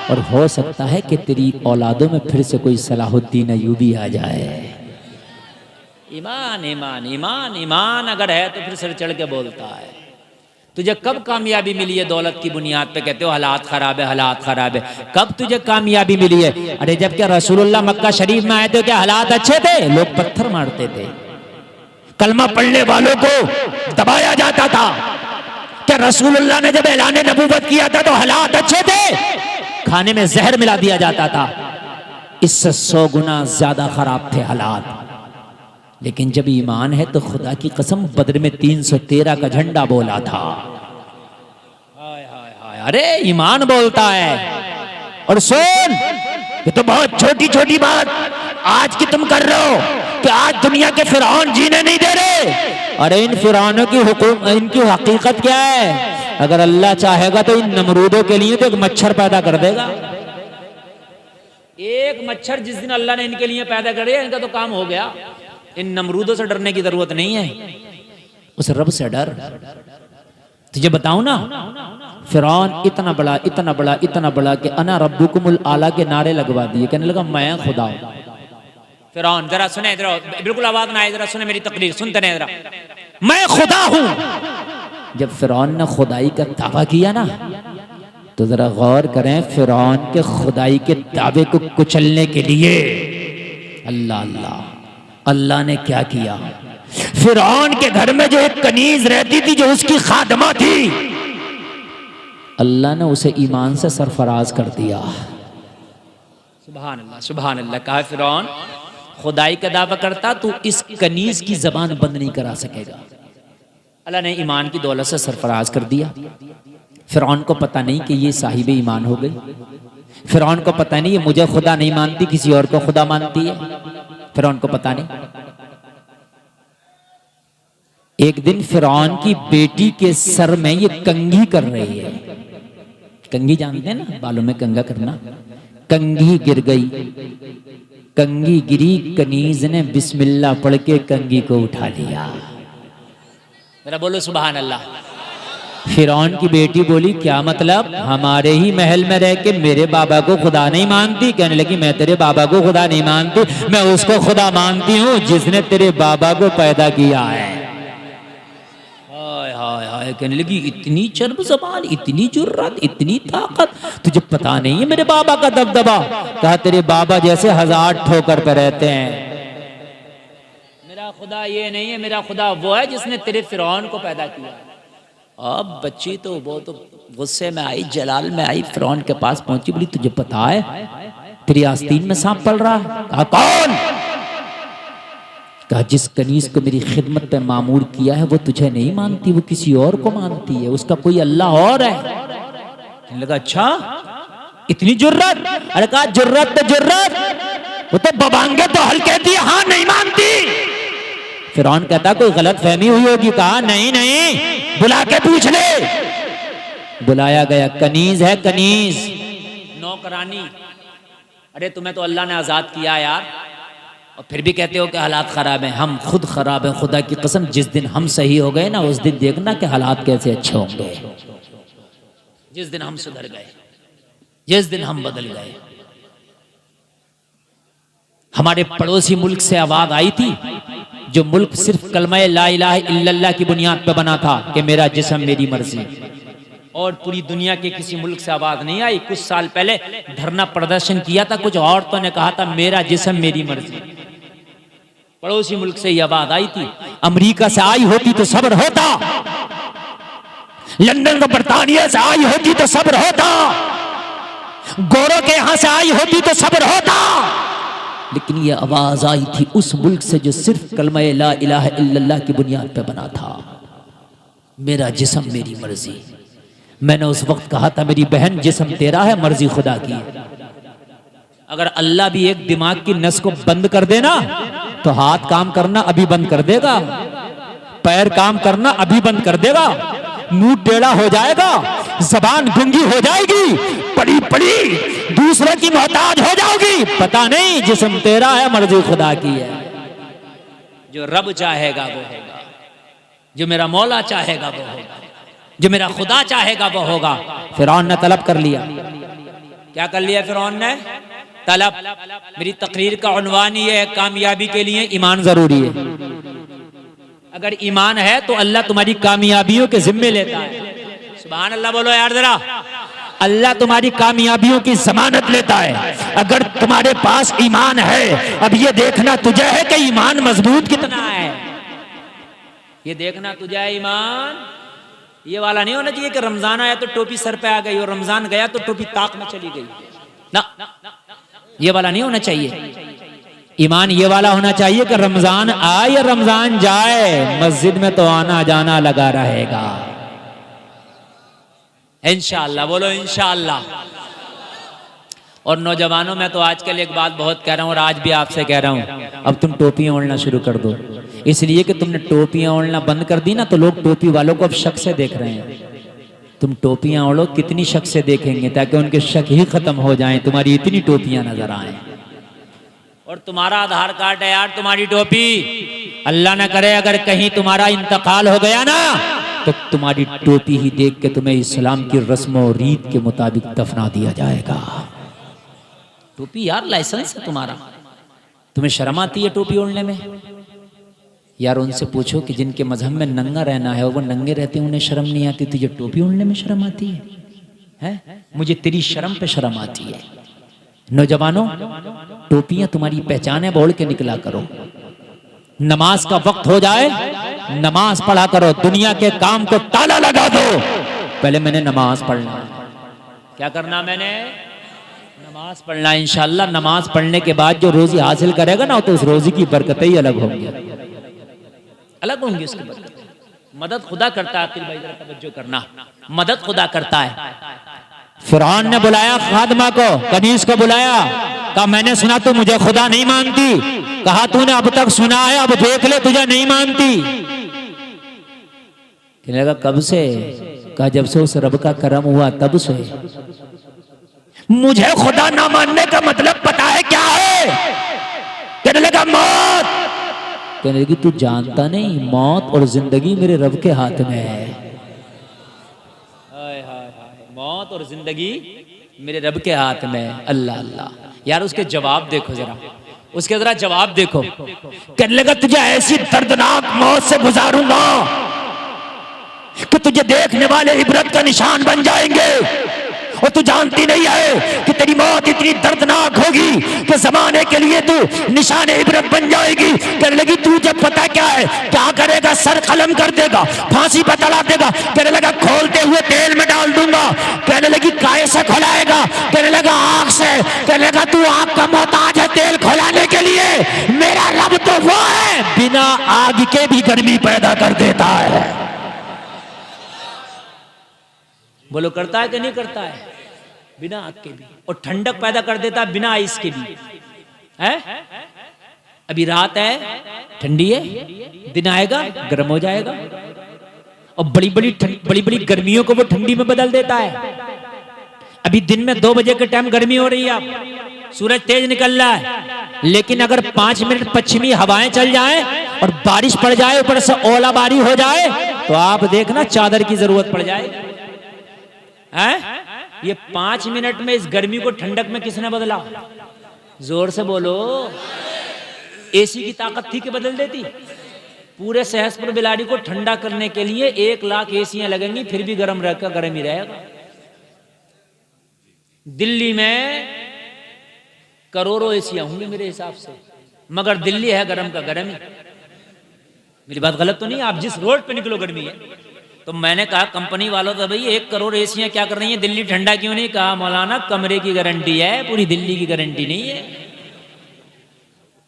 और हो सकता है कि तेरी औलादों में फिर से कोई सलाहुद्दीन अय्यूबी आ जाए। ईमान ईमान ईमान ईमान अगर है तो फिर सिर चढ़ के बोलता है। तुझे कब कामयाबी मिली है? दौलत की बुनियाद पे कहते हो हालात खराब है, हालात खराब है। कब तुझे कामयाबी मिली है? अरे जब क्या रसूलुल्लाह मक्का शरीफ में आए थे क्या हालात अच्छे थे? लोग पत्थर मारते थे, कलमा पढ़ने वालों को दबाया जाता था। क्या रसूलुल्लाह ने जब ऐलान नबूवत किया था तो हालात अच्छे थे? खाने में जहर मिला दिया जाता था, इससे 100 गुना ज्यादा खराब थे हालात। लेकिन जब ईमान है तो खुदा की कसम बद्र में 313 का झंडा बोला था। हाय हाय हाय, अरे ईमान बोलता है। और सुन, ये तो बहुत छोटी छोटी बात आज की तुम कर रहे हो कि आज दुनिया के फिरौन जीने नहीं दे रहे। अरे इन फिरौनों की हुकूम, इनकी हकीकत क्या है? अगर अल्लाह चाहेगा तो इन नमरूदों के लिए तो एक मच्छर पैदा कर देगा। एक मच्छर जिस दिन अल्लाह ने इनके लिए पैदा कर दिया, इनका तो काम हो गया। इन नमरूदों से डरने की जरूरत नहीं है, उस रब से डर। तुझे बताऊं ना, फिरौन इतना बड़ा इतना बड़ा इतना बड़ा कि अना रब्बुकुमुल आला के नारे लगवा दिए, कहने लगा मैं खुदा हूं। फिरौन, जरा सुने, जरा बिल्कुल आवाज ना आए, जरा सुने मेरी तकरीर, सुनते रहे जरा, मैं खुदा हूं। जब फिरौन ने खुदाई का दावा किया ना, तो जरा गौर करें, फिरौन के खुदाई के दावे को कुचलने के लिए अल्लाह अल्लाह अल्लाह ने क्या किया? फिरौन के घर में जो एक कनीज रहती थी, जो उसकी खादमा थी, अल्लाह ने उसे ईमान से सरफराज कर दिया। सुभान अल्लाह सुभान अल्लाह। कहा फिरौन खुदाई का दावा करता, तू इस कनीज की जबान बंद नहीं करा सकेगा। अल्लाह ने ईमान की दौलत से सरफराज कर दिया। फिरौन को पता नहीं कि ये साहिब ईमान हो गई। फिरौन को पता नहीं ये मुझे खुदा नहीं मानती, किसी और को खुदा मानती है। फिरौन को पता नहीं। एक दिन फिरौन की बेटी के सर में ये कंघी कर रही है। कंघी जानते हैं ना, बालों में कंघा करना। कंघी गिर गई, कंघी गिरी, कनीज ने बिस्मिल्लाह पढ़ के कंघी को उठा लिया। मेरा बोलो सुभान अल्लाह। फिरौन की बेटी बोली क्या मतलब, हमारे ही महल में रह के मेरे बाबा को खुदा नहीं मानती? कहने लगी मैं तेरे बाबा को खुदा नहीं मानती, मैं उसको खुदा मानती हूँ जिसने तेरे बाबा को पैदा किया है। हाय हाय हाय, कहने लगी इतनी चर्ब ज़बान, इतनी जुर्रत, इतनी ताकत, तुझे पता नहीं है मेरे बाबा का दबदबा? कहा तेरे बाबा जैसे 1000 ठोकर पे रहते हैं, मेरा खुदा ये नहीं है, मेरा खुदा वो है जिसने तेरे फिरौन को पैदा किया। अब बच्ची तो वो तो गुस्से में आई, जलाल में आई, फिरौन के पास पहुंची, बोली तुझे पता है तेरी आस्तीन में सांप पल रहा है? कहा कौन? कहा जिस कनीज को मेरी खिदमत पे मामूर किया है वो तुझे नहीं मानती, वो किसी और को मानती है, उसका कोई अल्लाह और है। कहने लगा अच्छा इतनी जुर्रत? अरे कहा जुर्रत तो जुर्रत, वो तो बबांगे तो हल्के थी, हाँ नहीं मानती। फिरौन कहता कोई गलत फहमी हुई होगी। कहा नहीं नहीं, बुला के पूछ ले। बुलाया गया, कनीज है कनीज, नौकरानी। अरे तुम्हें तो अल्लाह ने आजाद किया यार, और फिर भी कहते हो कि हालात खराब हैं। हम खुद खराब हैं, खुदा की कसम, जिस दिन हम सही हो गए ना उस दिन देखना कि हालात कैसे अच्छे होंगे। जिस दिन हम सुधर गए, जिस दिन हम बदल गए। हमारे पड़ोसी मुल्क से आवाज आई थी, जो मुल्क सिर्फ कलमा ला इलाहा इल्लल्लाह की बुनियाद पर बना था कि मेरा जिस्म मेरी मर्जी, और पूरी दुनिया के किसी मुल्क से आवाज नहीं आई। कुछ साल पहले धरना प्रदर्शन किया था, कुछ औरतों ने कहा था मेरा जिस्म मेरी मर्जी। पड़ोसी मुल्क से ये आवाज आई थी। अमेरिका से आई होती तो सब्र होता, लंदन और बरतानिया से आई होती तो सब्र होता, गोरों के यहां से आई होती तो सब्र होता, लेकिन ये आवाज आई थी उस मुल्क से जो सिर्फ कलमा ला इलाहा इल्लल्लाह की बुनियाद पे बना था, मेरा जिस्म मेरी मर्जी। मैंने उस वक्त कहा था मेरी बहन जिस्म तेरा है, मर्जी खुदा की। अगर अल्लाह भी एक दिमाग की नस को बंद कर देना तो हाथ काम करना अभी बंद कर देगा, पैर काम करना अभी बंद कर देगा, मुंह टेढ़ा हो जाएगा, जबान गूंगी हो जाएगी, पड़ी पड़ी दूसरे की मोहताज हो जाओगी। पता नहीं, जिस्म तेरा है, मर्जी खुदा की है। जो रब चाहेगा वो होगा, जो मेरा मौला चाहेगा वो होगा, जो मेरा खुदा चाहेगा वो होगा। फिरौन ने तलब कर लिया। क्या कर लिया फिरौन ने? तलब। मेरी तकरीर का उन्वान ये है, कामयाबी के लिए ईमान जरूरी है। अगर ईमान है तो अल्लाह तुम्हारी कामयाबियों के जिम्मे लेता है। सुभान अल्लाह बोलो यार जरा। अल्लाह तुम्हारी कामयाबियों की जमानत लेता है अगर तुम्हारे पास ईमान है। अब ये देखना तुझे है कि ईमान मजबूत कितना है, ये देखना तुझे है ईमान। ये वाला नहीं होना चाहिए कि रमजान आया तो टोपी सर पे आ गई और रमजान गया तो टोपी ताक में चली गई ना, ये वाला नहीं होना चाहिए। ईमान ये वाला होना चाहिए कि रमजान आए या रमजान जाए, मस्जिद में तो आना जाना लगा रहेगा। इंशाअल्लाह बोलो इंशाअल्लाह। और नौजवानों में तो आजकल एक बात बहुत कह रहा हूं और आज भी आपसे कह रहा हूं, अब तुम टोपियां ओढ़ना शुरू कर दो। इसलिए कि तुमने टोपियां ओढ़ना बंद कर दी ना तो लोग टोपी वालों को अब शक से देख रहे हैं। तुम टोपियां ओढ़ो, कितनी शक से देखेंगे ताकि उनके शक ही खत्म हो जाएं, तुम्हारी इतनी टोपियां नजर आए। और तुम्हारा आधार कार्ड है यार, तुम्हारी टोपी। अल्लाह ना करे अगर कहीं तुम्हारा इंतकाल हो गया ना तो तुम्हारी टोपी ही देख के तुम्हें इस्लाम की रस्म और रीत के मुताबिक दफना दिया जाएगा। टोपी यार लाइसेंस है तुम्हारा। तुम्हें शर्म आती है टोपी ओढ़ने में? यार उनसे पूछो कि जिनके मजहब में नंगा रहना है वो नंगे रहते हैं, उन्हें शर्म नहीं आती, तुझे टोपी ओढ़ने में शर्म आती है? मुझे तेरी शर्म पे शर्म आती है। नौजवानों, टोपियां तुम्हारी पहचान है, बोल के निकला करो। नमाज का वक्त हो जाए नमाज पढ़ा करो, दुनिया के काम को ताला लगा दो। पहले मैंने नमाज पढ़ना। क्या करना? मैंने नमाज पढ़ना। इंशाअल्लाह नमाज पढ़ने के बाद जो रोजी हासिल करेगा ना तो उस रोजी की बरकतें ही अलग होंगी, अलग होंगी उसकी बरकत। मदद खुदा करता है। भाई जरा तवज्जो करना, मदद खुदा करता है। फिरौन ने बुलाया खादमा को, कनीज को बुलाया, कहा मैंने सुना तू मुझे खुदा नहीं मानती। कहा तूने अब तक सुना है, अब देख ले तुझे नहीं मानती। कहने लगा कब से? कहा जब से उस रब का करम हुआ तब से। मुझे खुदा ना मानने का मतलब पता है क्या है? कहने लगा मौत। कहने लगी तू जानता नहीं, मौत और जिंदगी मेरे रब के हाथ में है। मौत और जिंदगी मेरे रब के हाथ में। अल्लाह अल्लाह। यार उसके जवाब देखो जरा, उसके जरा जवाब देखो। कहने लगा तुझे ऐसी दर्दनाक मौत से गुजारूंगा कि तुझे देखने वाले इबरत का निशान बन जाएंगे। और तू जानती नहीं है कि तेरी मौत इतनी दर्दनाक होगी कि जमाने के लिए तू निशान इबरत बन जाएगी। कहने लगी तुझे पता क्या है, क्या करेगा? सर कलम कर देगा, फांसी पर चढ़ा देगा। कहने लगा खोलते हुए तेल में डाल दूंगा। कहने लगी काय से खोलाएगा? कहने लगा आग से। कहने लगा तू आग का मोहताज है तेल खोलाने के लिए, मेरा रब तो वो है बिना आग के भी गर्मी पैदा कर देता है। बोलो करता है कि नहीं करता है? बिना आग के भी, और ठंडक पैदा कर देता है बिना आइस के भी। है अभी रात है ठंडी है, दिन आएगा गर्म हो जाएगा। और बड़ी बड़ी गर्मियों को वो ठंडी में बदल देता है। अभी दिन में 2 बजे के टाइम गर्मी हो रही है, आप सूरज तेज निकल रहा है, लेकिन अगर 5 मिनट पश्चिमी हवाएं चल जाएं और बारिश पड़ जाए, ऊपर से ओलाबारी हो जाए, तो आप देखना चादर की जरूरत पड़ जाए। है ये 5 मिनट में इस गर्मी को ठंडक में किसने बदला? जोर से बोलो। एसी की ताकत थी कि बदल देती? पूरे सहसपुर बिलाड़ी को ठंडा करने के लिए 1 लाख एसियां लगेंगी, फिर भी गर्म रहकर गर्म ही रहेगा। दिल्ली में करोड़ों एसियां होंगी मेरे हिसाब से, मगर दिल्ली है गर्म का गर्म ही। मेरी बात गलत तो नहीं? आप जिस रोड पे निकलो गर्मी है। तो मैंने कहा कंपनी वालों तो भाई 1 करोड़ एसियां क्या कर रही हैं, दिल्ली ठंडा क्यों नहीं? कहा मौलाना कमरे की गारंटी है, पूरी दिल्ली की गारंटी नहीं है।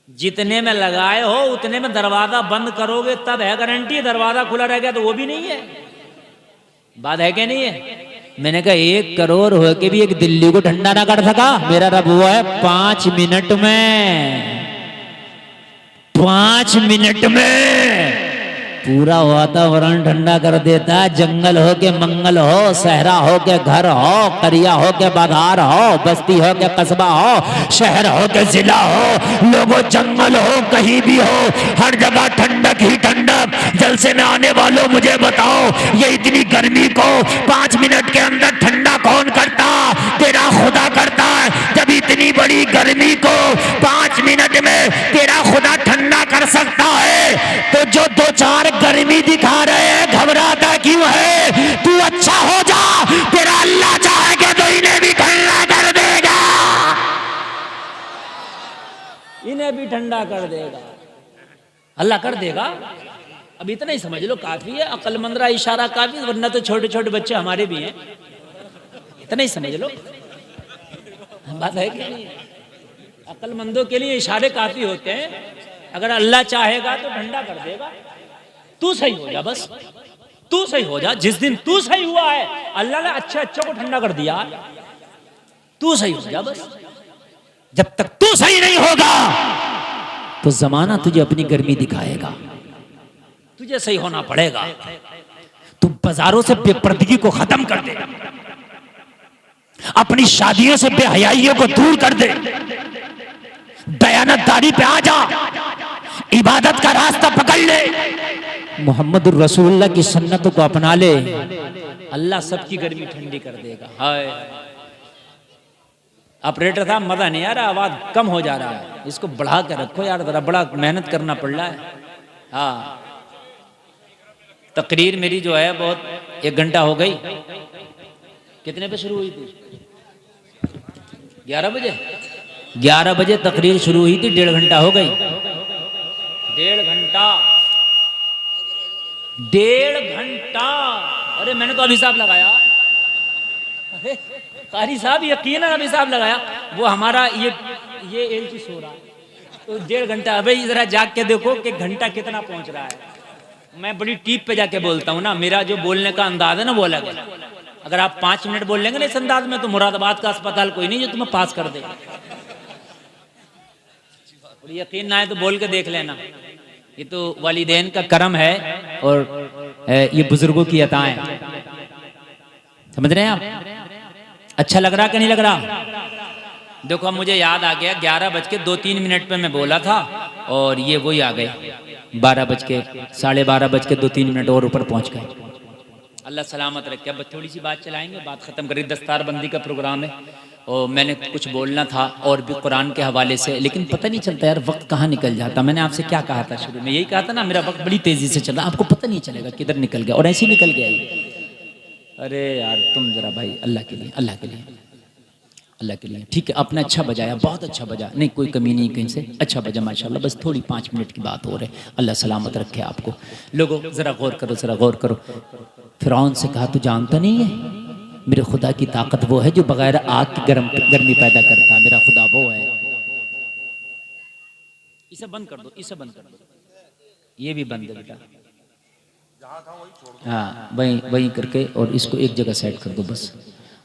जितने में लगाए हो उतने में दरवाजा बंद करोगे तब है गारंटी, दरवाजा खुला रह गया तो वो भी नहीं है। बात है क्या नहीं है? मैंने कहा 1 करोड़ हो के भी एक दिल्ली को ठंडा ना कर सका, मेरा रब हुआ है 5 मिनट में। 5 मिनट में पूरा वातावरण ठंडा कर देता है। जंगल हो के मंगल हो, सहरा हो के घर हो, करिया हो के बाजार हो, बस्ती हो के कस्बा हो, शहर हो के जिला हो, लोगों जंगल हो कहीं भी हो, हर जगह ठंडक ही ठंडक। जलसे में आने वालों मुझे बताओ, ये इतनी गर्मी को 5 मिनट के अंदर ठंडा कौन करता? तेरा खुदा करता है। जब इतनी बड़ी गर्मी को 5 मिनट में तेरा खुदा ठंडा कर सकता है, तो जो 2-4 गर्मी दिखा रहे हैं घबराता क्यों है? तू अच्छा हो जा, तेरा अल्लाह चाहेगा तो इन्हें भी ठंडा कर देगा। इन्हें भी ठंडा कर देगा, अल्लाह कर देगा। अब इतना ही समझ लो काफी है, अक्लमंदरा इशारा काफी, वरना तो छोटे छोटे बच्चे हमारे भी हैं। इतना ही समझ लो, बात है कि नहीं? अक्लमंदों के लिए इशारे काफी होते हैं। अगर अल्लाह चाहेगा तो ठंडा कर देगा। तू सही हो जा, बस तू सही हो जा। जिस दिन तू सही हुआ है अल्लाह ने अच्छे अच्छे को ठंडा कर दिया। तू सही हो जा बस। जब तक तू सही नहीं होगा तो जमाना तुझे अपनी गर्मी दिखाएगा। तुझे सही होना पड़ेगा। तू बाजारों से बेपर्दगी को खत्म कर दे, अपनी शादियों से बेहयाइयों को दूर कर दे, दयानतदारी पे आ जा, इबादत का रास्ता पकड़ ले, मोहम्मद रसूलुल्लाह की सुन्नतों को अपना ले। अल्लाह सबकी गर्मी ठंडी कर देगा। हाय ऑपरेटर साहब मजा नहीं आ रहा, आवाज कम हो जा रहा है, इसको बढ़ा के रखो यार, जरा बड़ा मेहनत करना पड़ रहा है। हाँ तकरीर मेरी जो है बहुत 1 घंटा हो गई। कितने पे शुरू हुई थी? 11 बजे। 11 बजे तकरीर शुरू हुई थी, 1.5 घंटा हो गई। 1.5 घंटा। अरे मैंने तो अब हिसाब लगाया। अरे कारी साहब यकीनन अब हिसाब लगाया। वो हमारा ये एलची सो रहा है तो 1.5 घंटा। अबे जरा जाग के देखो कि घंटा कितना पहुंच रहा है। मैं बड़ी टीप पे जाके बोलता हूँ ना, मेरा जो बोलने का अंदाज है ना वो अलग है। अगर आप 5 मिनट बोल लेंगे ना इस अंदाज में तो मुरादाबाद का अस्पताल कोई नहीं जो तुम्हें पास कर दे। यकीन ना है तो बोल के देख लेना। ये तो वालिदैन का करम है और ये बुजुर्गों की अताएं। समझ रहे हैं आप? अच्छा लग रहा कि नहीं लग रहा? देखो अब मुझे याद आ गया, 11:02-3 पे मैं बोला था और ये वही आ गए 12:00 2:30 और ऊपर पहुंच गए। अल्लाह सलामत रखे। अब थोड़ी सी बात चलाएंगे, बात ख़त्म करें। दस्तार बंदी का प्रोग्राम है और मैंने कुछ बोलना था और भी कुरान के हवाले से, लेकिन पता नहीं चलता यार वक्त कहाँ निकल जाता। मैंने आपसे क्या कहा था शुरू में, यही कहा था ना, मेरा वक्त बड़ी तेज़ी से चल रहा, आपको पता नहीं चलेगा किधर निकल गया, और ऐसे ही निकल गया ये। अरे यार तुम ज़रा भाई अल्लाह के लिए, अल्लाह के लिए, अल्लाह के लिए, ठीक है आपने अच्छा बजाया, बहुत अच्छा बजा, नहीं कोई कमी नहीं कहीं से, अच्छा बजा माशाल्लाह। बस थोड़ी 5 मिनट की बात हो रही, अल्लाह सलामत रखे आपको। लोगों ज़रा गौर करो, ज़रा गौर करो। फिरौन से कहा तू जानता नहीं है मेरे खुदा की ताकत वो है जो बगैर आग की गर्मी पैदा करता है, मेरा खुदा वो है। इसे बंद कर दो, इसे बंद कर दो, ये भी बंद है बेटा, हाँ वहीं करके, और इसको एक जगह सेट कर दो बस।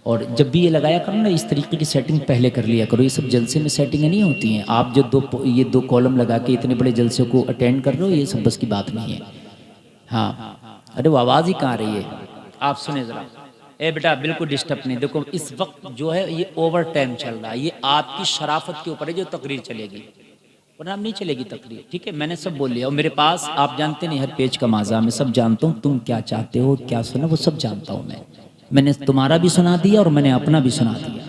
और जब भी ये लगाया करो ना, इस तरीके की सेटिंग पहले कर लिया करो। ये सब जलसे में सेटिंगें नहीं होती हैं। आप जो ये दो कॉलम लगा के इतने बड़े जलसे को अटेंड कर रहे हो, ये सब बस की बात नहीं है। हाँ अरे वो आवाज़ ही कहाँ रही है, आप सुने ज़रा। ए बेटा बिल्कुल डिस्टर्ब नहीं, देखो इस वक्त जो है ये ओवर टाइम चल रहा है, ये आपकी शराफत के ऊपर है जो तकरीर चलेगी, वरना नहीं चलेगी तकरीर, ठीक है। मैंने सब बोल लिया, और मेरे पास आप जानते नहीं हर पेज का माजा, मैं सब जानता हूँ, तुम क्या चाहते हो क्या सुना वो सब जानता हूँ मैंने तुम्हारा भी सुना दिया और मैंने अपना भी सुना दिया,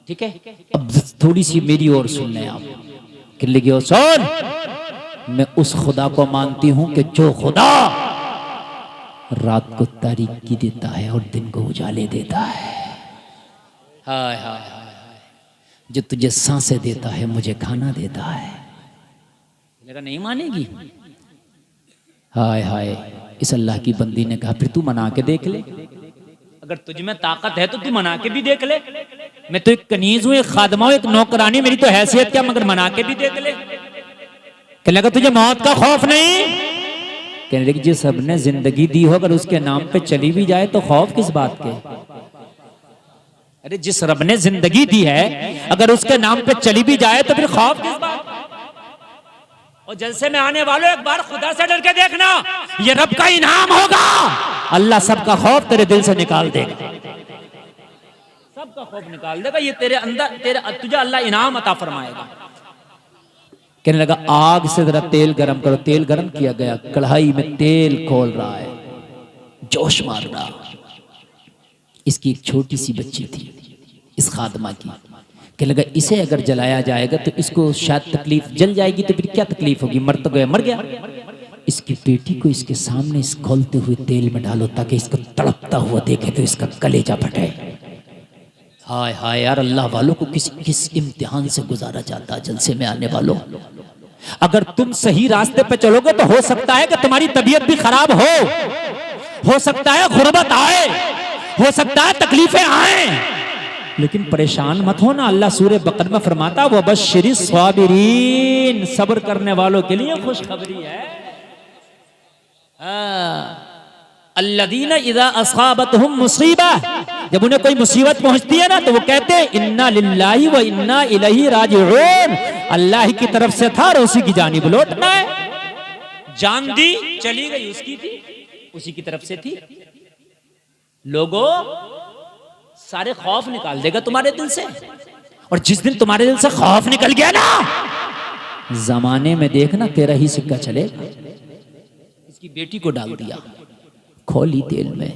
ठीक है। अब थोड़ी सी मेरी और सुन लें आप, कि लगे सुन, मैं उस खुदा को मानती हूँ कि जो खुदा रात को तारीकी देता है और दिन को उजाले देता है, हाय हाय हाय, जो तुझे सांसें देता है मुझे खाना देता है। मेरा नहीं मानेगी, हाय हाय। इस अल्लाह की बंदी ने कहा फिर तू मना के देख ले, अगर तुझ में ताकत है तो तू मना के भी देख ले। मैं तो एक कनीज हूँ, एक खादमा हूँ, एक नौकरानी, मेरी तो हैसियत क्या, मगर मना के भी देख ले। कहने लगा तुझे मौत का खौफ नहीं? कहने लगी जिस रब ने जिंदगी दी हो अगर उसके नाम पे चली भी जाए तो खौफ किस बात के? अरे जिस रब ने जिंदगी दी है अगर उसके नाम पे चली भी जाए तो फिर खौफ किस बात? और जलसे में आने वालों एक बार खुदा से डर के देखना, ये रब का इनाम होगा। अल्लाह सबका खौफ तेरे दिल से निकाल देगा, सबका खौफ निकाल देगा। ये तेरे अंदर तुझे अल्लाह इनाम अता फरमाएगा। कहने लगा आग से जरा तेल गरम करो। तेल गरम किया गया, कढ़ाई में तेल खोल रहा है, जोश मार रहा। इसकी एक छोटी सी बच्ची थी इस खादमा की। कहने लगा इसे अगर जलाया जाएगा तो इसको शायद तकलीफ, जल जाएगी तो फिर क्या तकलीफ होगी, मर तो गया, मर गया। इसकी बेटी को इसके सामने इस खोलते हुए तेल में डालो ताकि इसको तड़पता हुआ देखे तो इसका कलेजा फटे। हाय हाय यार, अल्लाह वालों को किस इम्तिहान से गुजारा जाता है जलसे में आने वालों। अगर तुम सही रास्ते पे चलोगे तो हो सकता है कि तुम्हारी तबीयत भी खराब हो सकता है गुर्बत आए, हो सकता है तकलीफें आए, लेकिन परेशान मत हो ना। अल्लाह सूरे बकर में फरमाता वो बशरी स्वाबिरीन, सब्र करने वालों के लिए खुशखबरी है। अल्लदीना इज़ा अस्हाबतहुम मुसीबा, जब उन्हें कोई मुसीबत पहुंचती है ना तो वो कहते हैं इन्ना लिल्लाहि व इन्ना इलैहि राजिऊन, अल्लाह की तरफ से था और उसी की जानिब लौटना है। जान दी चली गई उसकी थी, उसी की तरफ से थी। लोगों सारे खौफ निकाल देगा तुम्हारे दिल से, और जिस दिन तुम्हारे दिल से खौफ निकल गया ना, जमाने में देखना तेरा ही सिक्का चलेगा। इसकी बेटी को डाल दिया खोली तेल में,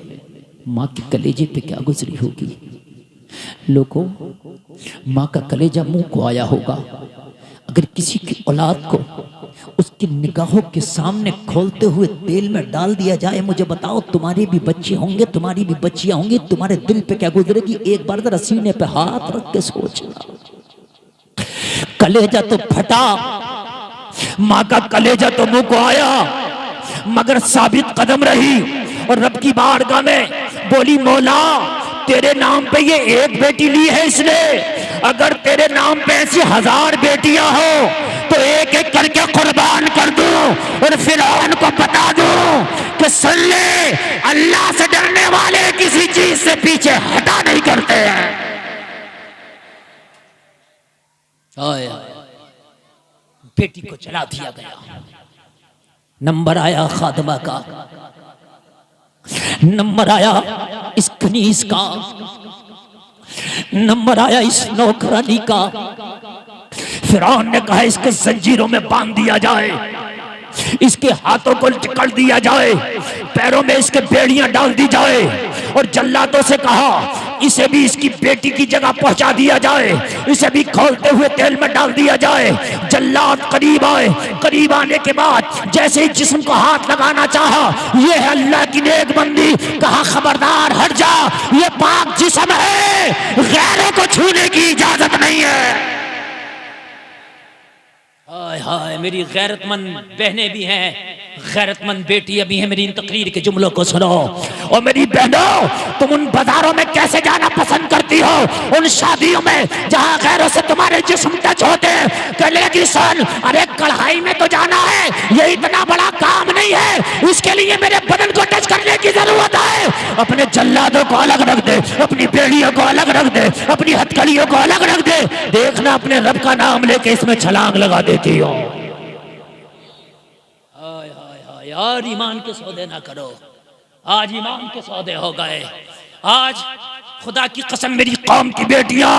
माँ के कलेजे पे क्या गुजरी होगी। लोगों माँ का कलेजा मुंह को आया होगा। अगर किसी की औलाद को उसकी निगाहों के सामने खोलते हुए तेल में डाल दिया जाए, मुझे बताओ तुम्हारे भी बच्चे होंगे, तुम्हारी भी बच्चियां होंगी, तुम्हारे दिल पे क्या गुजरेगी। एक बार जरा सीने पे हाथ रख के सोचना। कलेजा तो फटा, माँ का कलेजा तो मुंह को आया, मगर साबित कदम रही और रब की बारगाह में बोली मौला तेरे नाम पे ये एक बेटी ली है इसने, अगर तेरे नाम पे ऐसी 1000 बेटियां हो तो एक एक करके कुर्बान कर दूं और फिरौन को बता दूं कि सुन ले, अल्लाह से डरने वाले किसी चीज से पीछे हटा नहीं करते हैं। बेटी को जला दिया गया। नंबर आया खादमा का, नंबर आया इस कनीज का, नंबर आया इस नौकरानी का। फिरौन ने कहा इसको जंजीरों में बांध दिया जाए। इसके हाथों को पकड़ दिया जाए, पैरों में इसके बेड़ियां डाल दी जाए और जल्लादों से कहा इसे भी इसकी बेटी की जगह पहुंचा दिया जाए, इसे भी खोलते हुए तेल में डाल दिया जाए। जल्लाद करीब आए, करीब आने के बाद जैसे ही जिस्म को हाथ लगाना चाहा, ये है अल्लाह की नेक बंदी, कहा खबरदार हट जा, ये पाक जिस्म है, गैरों को छूने की इजाजत नहीं है। हाय हाय, मेरी गैरतमंद बहनें भी हैं, गैरतमंद बेटियां भी हैं, मेरी इन तकरीर के जुमलों को सुनो। और मेरी बहनों, तुम उन बाजारों में कैसे जाना पसंद करती हो, उन शादियों में जहां गैरों से तुम्हारे जिस्म टच होते हैं, कहने की सुन, अरे कढ़ाई में तो जाना है, ये इतना बड़ा काम नहीं है, इसके लिए मेरे बदन को टच करने की जरूरत है। अपने जल्लादों को अलग रख दे, अपनी बेड़ियों को अलग रख दे, अपनी हथकड़ियों को अलग रख दे, देखना अपने रब का नाम लेके इसमें छलांग लगा देती हो। हाय हाय हाय, यार ईमान के सौदे ना करो, आज ईमान के सौदे हो गए। आज खुदा की कसम, मेरी कौम की बेटियां,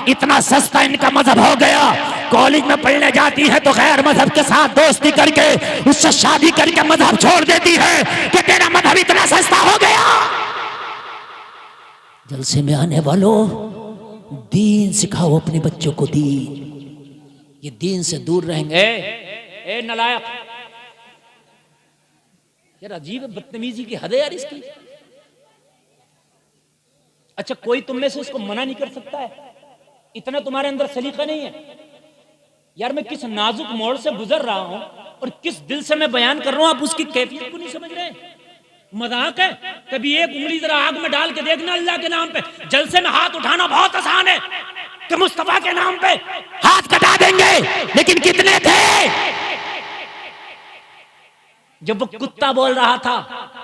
इतना सस्ता इनका मजहब हो गया, कॉलेज में पढ़ने जाती है तो गैर मजहब के साथ दोस्ती करके उससे शादी करके मजहब छोड़ देती है कि तेरा मजहब इतना सस्ता हो गया। जलसे में आने वालों, दीन सिखाओ अपने बच्चों को, दीन। ये दीन से दूर रहेंगे। ए नलायक, यार अजीब बदतमीजी की हद है यार इसकी। अच्छा, कोई तुम में से इसको मना नहीं कर सकता है? इतना तुम्हारे अंदर सलीका नहीं है? यार मैं किस नाजुक मोड़ से गुजर रहा हूं और किस दिल से मैं बयान कर रहा हूं, आप उसकी कैफियत को नहीं समझ रहे? मजाक है? कभी एक उंगली जरा आग में डाल के देखना अल्लाह के नाम पे। जलसे में हाथ उठाना बहुत आसान है कि मुस्तफा के नाम पे हाथ कटा देंगे, लेकिन कितने थे? जब वो कुत्ता बोल रहा था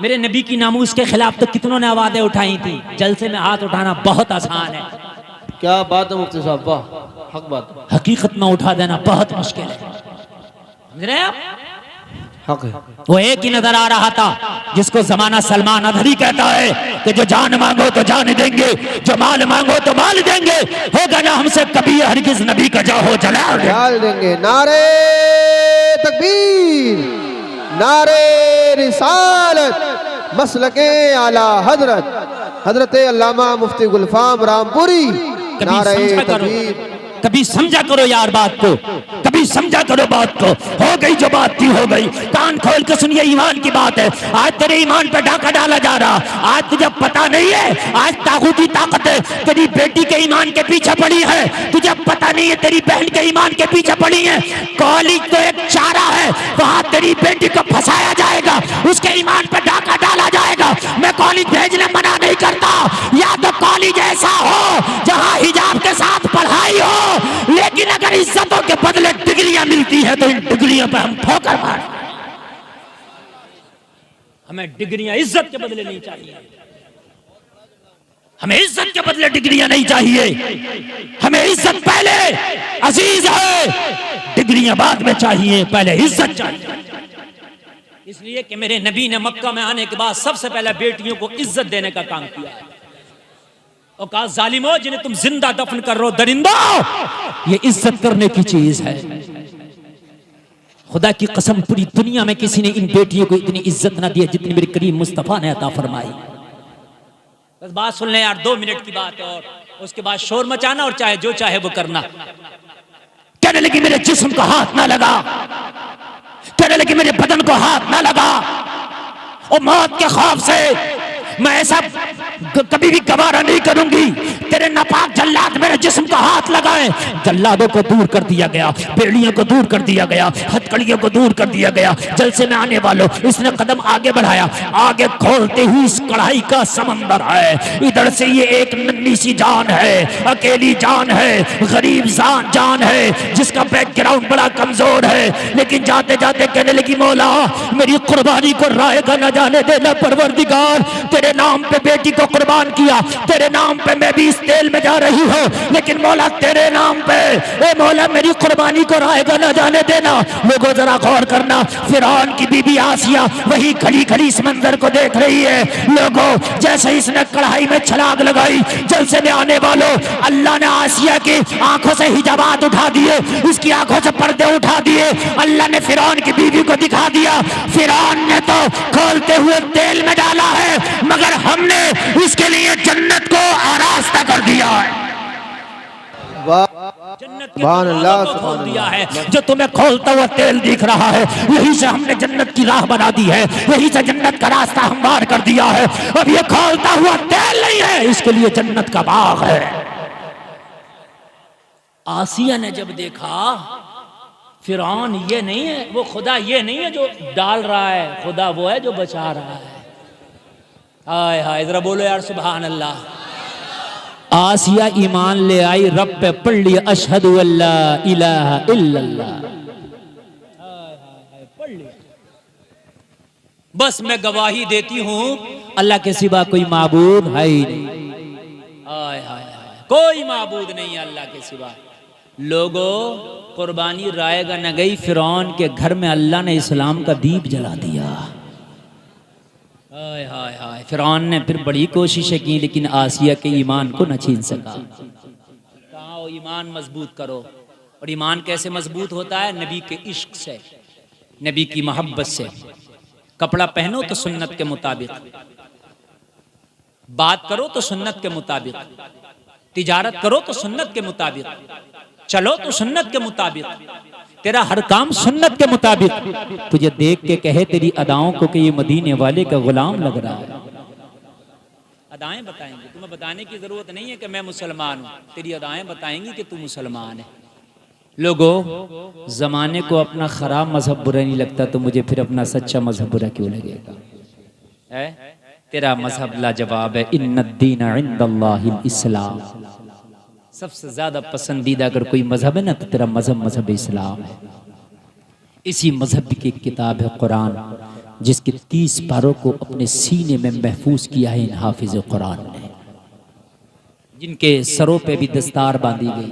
मेरे नबी की नामूस के खिलाफ, तो कितनों ने आवाजें उठाई थी। जलसे में हाथ उठाना बहुत आसान है। क्या बात है मुफ्ती साहब, वाह, हक बात। हकीकत में उठा देना बहुत मुश्किल है, समझ रहे हैं आप? हक है। वो एक ही नजर आ रहा था जिसको जमाना सलमान अदहरी कहता है कि जो जान मांगो तो जान देंगे, जो माल मांगो तो माल देंगे, होगा ना हमसे कभी हरगिज नबी का जाहो जलाल देंगे। नारे तकबीर, नारे रिसालत, मसलके आला हजरत हजरत अल्लामा मुफ्ती गुलफाम रामपुरी। नारे तकबीर। कभी समझा करो यार बात को, कभी समझा करो बात को। हो गई जो बात थी हो गई, कान खोल के सुनिए, ईमान की बात है। आज तेरे ईमान पे डाका डाला जा रहा, आज तुझे पता नहीं है, आज तागूती ताकत तेरी बेटी के ईमान के पीछे पड़ी है, तुझे पता नहीं है तेरी बहन के ईमान के पीछे पड़ी है। कॉलेज तो एक चारा है, वहां तेरी बेटी को फंसाया जाएगा, उसके ईमान पे डाका डाला जाएगा। मैं कॉलेज भेजने मना नहीं करता, या तो कॉलेज ऐसा हो जहां हिजाब के साथ पढ़ाई हो, लेकिन अगर इज्जतों के बदले डिग्रियां मिलती है तो इन डिग्रियों पर हम ठोकर मार। हमें डिग्रियां इज्जत के बदले नहीं चाहिए, हमें इज्जत के बदले डिग्रियां नहीं चाहिए, हमें इज्जत पहले अजीज है, डिग्रियां बाद में चाहिए, पहले इज्जत चाहिए। इसलिए कि मेरे नबी ने मक्का में आने के बाद सबसे पहले बेटियों को इज्जत देने का काम किया है और कहा जालिमो, जिन्हें तुम जिंदा दफन कर रहे हो दरिंदो, ये इज्जत करने की चीज है। खुदा की कसम, पूरी दुनिया में किसी ने इन बेटियों को इतनी इज्जत ना दी है जितनी मेरे करीम मुस्तफा ने अता फरमाई। बस बात सुन ले यार, 2 मिनट की बात है और उसके बाद शोर मचाना और चाहे जो चाहे वो करना। कहने लगी मेरे जिस्म को हाथ ना लगा, कहने लगी मेरे बदन को हाथ ना लगा, और मौत के खौफ से मैं ऐसा कभी भी गवारा नहीं करूंगी तेरे नापाक जल्लाद मेरे जिस्म को हाथ लगाए। जल्लादों को दूर कर दिया गया, बेड़ियों को दूर कर दिया गया, हथकड़ियों को दूर कर दिया गया। जलसे में आने वालों, इसने कदम आगे बढ़ाया, आगे खोलते हुए इस कढ़ाई का समंदर है। इधर से ये एक नन्ही सी जान है, अकेली जान है, गरीब जान है, जिसका बैकग्राउंड बड़ा कमजोर है, लेकिन जाते जाते कहने लगी मौला मेरी कुर्बानी को रायगा न जाने देना परवरदिगार, तेरे नाम पे बेटी को कुर्बान किया, तेरे नाम पे मैं भी इस जेल में जा रही हो, लेकिन मौला तेरे नाम पे, ए मौला मेरी कुर्बानी को रायगा न जाने देना। लोगों जरा गौर करना, फिरौन की बीबी आसिया वही खड़ी खड़ी इस मंजर को देख रही है। लोगों जैसे इसने कढ़ाई में छलांग लगाई, जलसे में आने वालों, अल्लाह ने आसिया की आंखों से हिजाबात उठा दिए, उसकी आंखों से पर्दे उठा दिए। अल्लाह ने फिरौन की बीवी को दिखा दिया। फिरौन ने तो खोलते हुए तेल में डाला है, मगर हमने इसके लिए जन्नत को आरास्ता कर दिया है। जन्नत के सुभान अल्लाह, दरवाज़ों को खोल दिया है। जो तुम्हें खोलता हुआ तेल दिख रहा है, यही से हमने जन्नत की राह बना दी है, यही से जन्नत का रास्ता हमवार कर दिया है। अब ये खोलता हुआ तेल नहीं है, इसके लिए जन्नत का बाग है। आसिया ने जब देखा फिरौन ये नहीं है, वो खुदा ये नहीं है जो डाल रहा है, खुदा वो है जो बचा रहा है। हाय हाय, जरा बोलो यार सुभान अल्लाह। आसिया ईमान ले आई, रब पे पढ़ लिया अशहदु अल्ला इलाहा इल्लल्लाह। पढ़ लिया, बस मैं गवाही देती हूं अल्लाह के सिवा कोई माबूद है ही नहीं। हाय हाय हाय, कोई माबूद नहीं है अल्लाह के सिवा। लोगों कुर्बानी रायगा न गई, फिरौन के घर में अल्लाह ने इस्लाम का दीप जला दिया। हाय हाय हाय, फिरौन ने फिर बड़ी कोशिशें की, लेकिन आसिया के ईमान को न छीन सका। कहा वो ईमान मजबूत करो, और ईमान कैसे मजबूत होता है? नबी के इश्क से, नबी की मोहब्बत से। कपड़ा पहनो तो सुन्नत के मुताबिक, बात करो तो सुन्नत के मुताबिक, तिजारत करो तो सुन्नत के मुताबिक, चलो तो सुन्नत के मुताबिक, तेरा हर काम सुन्नत के मुताबिक। तुझे देख के कहे तेरी अदाओं को कि ये मदीने वाले का गुलाम लग रहा है। अदाएं बताएंगे, तुम्हें बताने की जरूरत नहीं है कि मैं मुसलमान हूं, तेरी अदाएं बताएंगी कि तू मुसलमान है। लोगों जमाने को अपना खराब मजहब बुरा नहीं लगता, तो मुझे फिर अपना सच्चा मजहब बुरा क्यों लगेगा? है तेरा मजहब लाजवाब है। इन्नद्दीन इंदल्लाहिल इस्लाम, सबसे ज्यादा पसंदीदा अगर कोई मजहब है ना तो तेरा मजहब इस्लाम है। इसी मजहब की एक किताब है कुरान, जिसके 30 पारों को अपने सीने में महफूज किया है इन हाफिज कुरान ने, जिनके सरों पे भी दस्तार बांधी गई।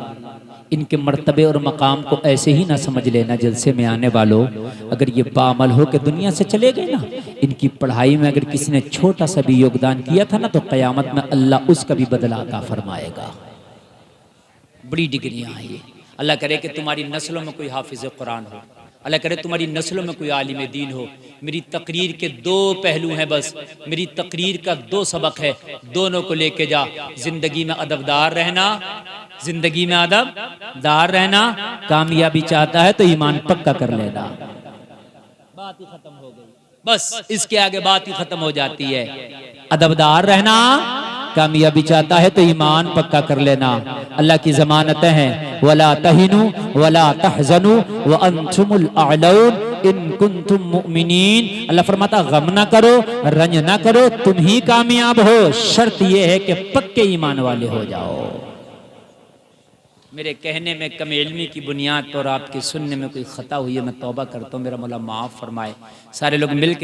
इनके मर्तबे और मकाम को ऐसे ही ना समझ लेना जलसे में आने वालों, अगर ये बामल हो के दुनिया से चले गए ना, इनकी पढ़ाई में अगर किसी ने छोटा सा भी योगदान किया था ना, तो क़यामत में अल्लाह उसका भी बदला अता फरमाएगा। बड़ी डिग्रियां हैं ये। अल्लाह करे कि तुम्हारी नस्लों में कोई हाफिज कुरान हो, अल्लाह करे तुम्हारी नस्लों में कोई आलिम दीन हो। मेरी तकरीर के 2 पहलू हैं बस, मेरी तकरीर का 2 सबक है, दोनों को लेके जा। जिंदगी में अदबदार रहना, जिंदगी में अदबदार रहना। कामयाबी चाहता है तो ईमान पक्का कर लेना। बात ही खत्म हो गई, बस इसके आगे बात ही खत्म हो जाती है। अदबदार रहना, कामयाबी चाहता है तो ईमान पक्का कर लेना। अल्लाह की जमानतें हैं, वला तहिनु वला तहजनु व अंतुमुल अअलौन इन कुंतुम मुमिनीन। अल्लाह फरमाता गम ना करो, रंज ना करो, तुम ही कामयाब हो। शर्त यह है कि पक्के ईमान वाले हो जाओ। मेरे कहने में कम इल्मी की बुनियाद पर आपके सुनने में कोई खता हुई है, मैं तौबा करता हूँ, मेरा मौला माफ फरमाए। सारे लोग मिल